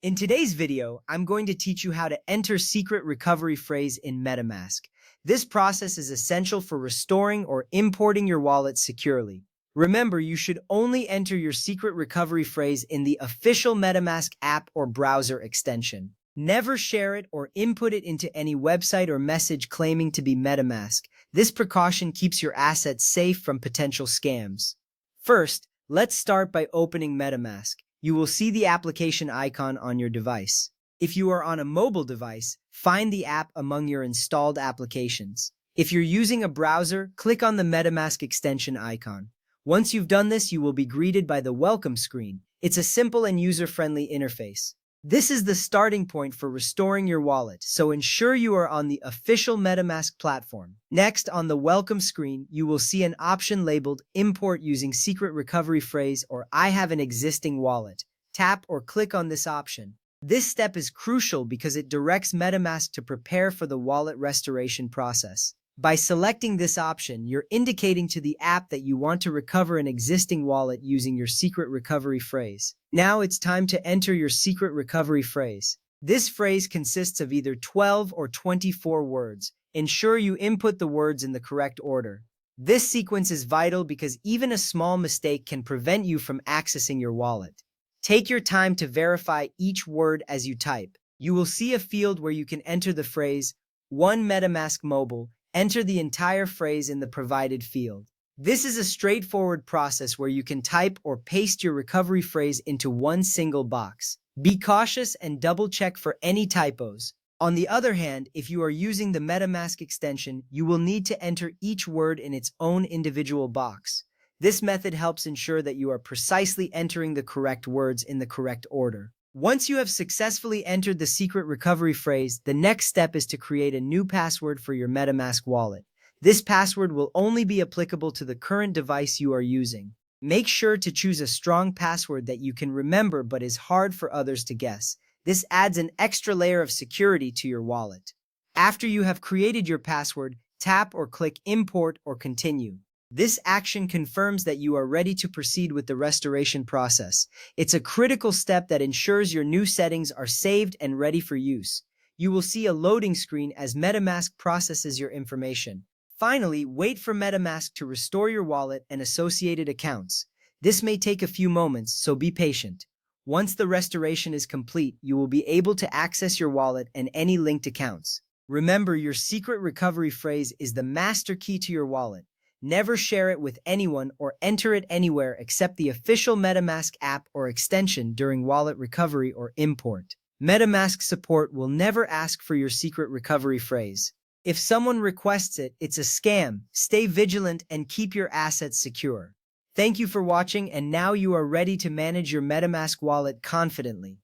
In today's video, I'm going to teach you how to enter secret recovery phrase in MetaMask. This process is essential for restoring or importing your wallet securely. Remember, you should only enter your secret recovery phrase in the official MetaMask app or browser extension. Never share it or input it into any website or message claiming to be MetaMask. This precaution keeps your assets safe from potential scams. First, let's start by opening MetaMask. You will see the application icon on your device. If you are on a mobile device, find the app among your installed applications. If you're using a browser, click on the MetaMask extension icon. Once you've done this, you will be greeted by the welcome screen. It's a simple and user-friendly interface. This is the starting point for restoring your wallet, so ensure you are on the official MetaMask platform. Next, on the welcome screen, you will see an option labeled Import using secret recovery phrase or I have an existing wallet. Tap or click on this option. This step is crucial because it directs MetaMask to prepare for the wallet restoration process. By selecting this option, you're indicating to the app that you want to recover an existing wallet using your secret recovery phrase. Now it's time to enter your secret recovery phrase. This phrase consists of either 12 or 24 words. Ensure you input the words in the correct order. This sequence is vital because even a small mistake can prevent you from accessing your wallet. Take your time to verify each word as you type. You will see a field where you can enter the phrase, One MetaMask Mobile. Enter the entire phrase in the provided field. This is a straightforward process where you can type or paste your recovery phrase into one single box. Be cautious and double-check for any typos. On the other hand, if you are using the MetaMask extension, you will need to enter each word in its own individual box. This method helps ensure that you are precisely entering the correct words in the correct order. Once you have successfully entered the secret recovery phrase, the next step is to create a new password for your MetaMask wallet. This password will only be applicable to the current device you are using. Make sure to choose a strong password that you can remember but is hard for others to guess. This adds an extra layer of security to your wallet. After you have created your password, tap or click Import or Continue. This action confirms that you are ready to proceed with the restoration process. It's a critical step that ensures your new settings are saved and ready for use. You will see a loading screen as MetaMask processes your information. Finally, wait for MetaMask to restore your wallet and associated accounts. This may take a few moments, so be patient. Once the restoration is complete, you will be able to access your wallet and any linked accounts. Remember, your secret recovery phrase is the master key to your wallet. Never share it with anyone or enter it anywhere except the official MetaMask app or extension during wallet recovery or import. MetaMask support will never ask for your secret recovery phrase. If someone requests it, it's a scam. Stay vigilant and keep your assets secure. Thank you for watching, and now you are ready to manage your MetaMask wallet confidently.